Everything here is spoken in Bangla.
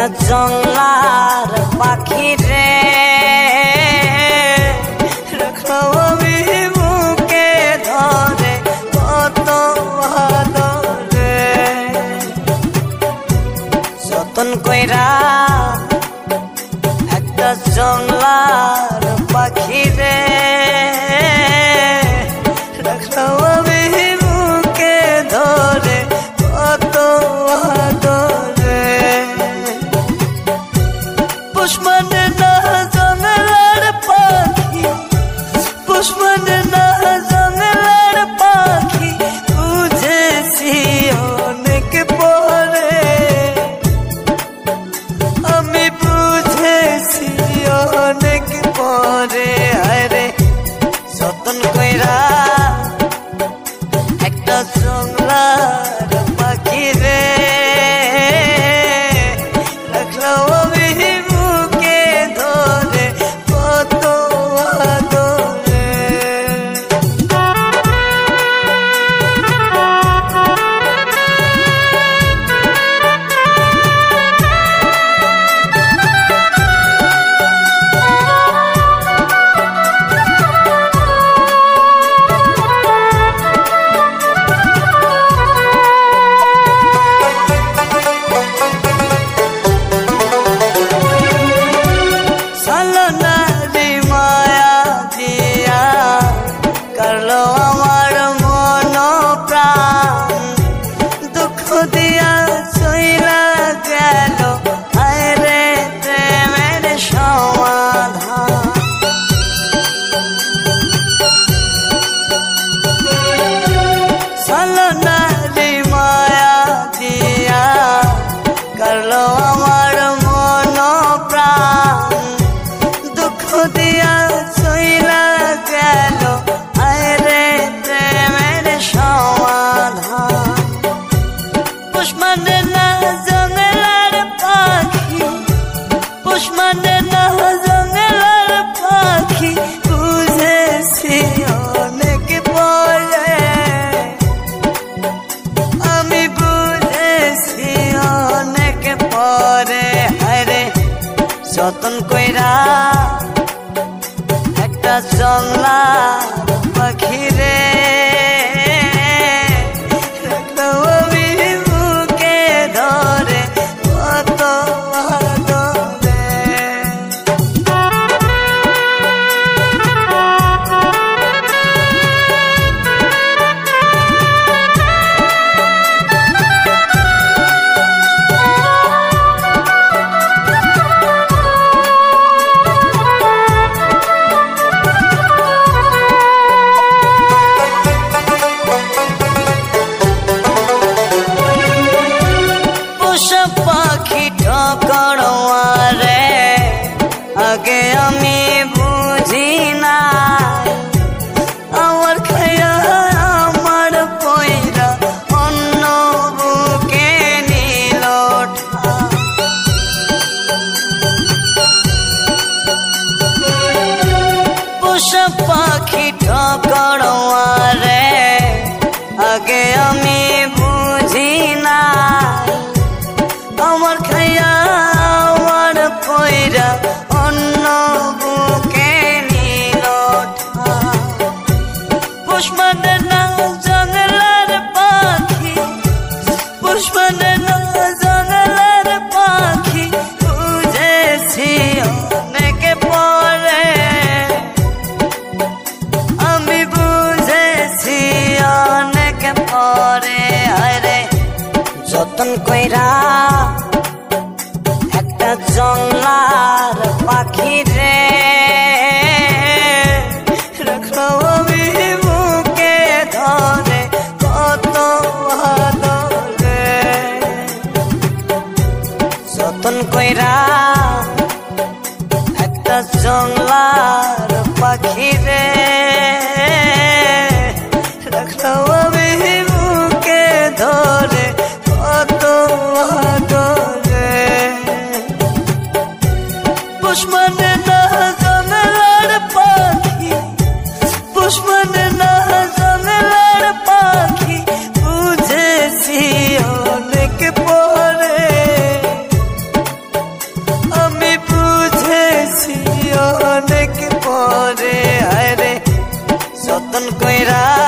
একটা জংলার পাখি রে রাখলাম আমি বুকে ধরে কত আদরে যতন কইরা একটা জংলার পাখি রে রাখলাম আমি বুকে ধরে কত আদরে পুষ্পনে না জংলার পাখি পুষ্পনে না জংলার পাখি বুঝেছি অনেক পরে আমি বুঝেছি অনেক পরে আরে যতন কইরা একটা জংলার পাখি রে রাখলাম আমি বুকে ধরে কত আদরে যতন কইরা একটা জংলার পাখি রে রাখলাম আমি বুকে ধরে কত আদরে পাখি ঠকড়োয়ারে আগে আমি বুঝি না আমার খায়া আমার পয়রা অন্য বুকে নিল পোষা পাখি ঠকড়োয়ারে আগে আমি বুঝি না আমার খায়া আমার পয়রা অন্য বুকে নিল পুষ্পনে না জংলার পাখি পুষ্পনে না জংলার পাখি বুঝেছি অনেক পরে আমি বুঝেছি অনেক পরে আরে যতন কইরা একটা জংলার পাখি রে রাখলাম আমি বুকে ধরে কত আদরে যতন কইরা একটা জংলার পাখি রে রাখলাম আমি বুকে ধরে কত আদরে পুষ্পনে না জংলার পাখি পুষ্পনে না জংলার পাখি বুঝেছি অনেক পরে অনেক পরে আরে যতন কইরা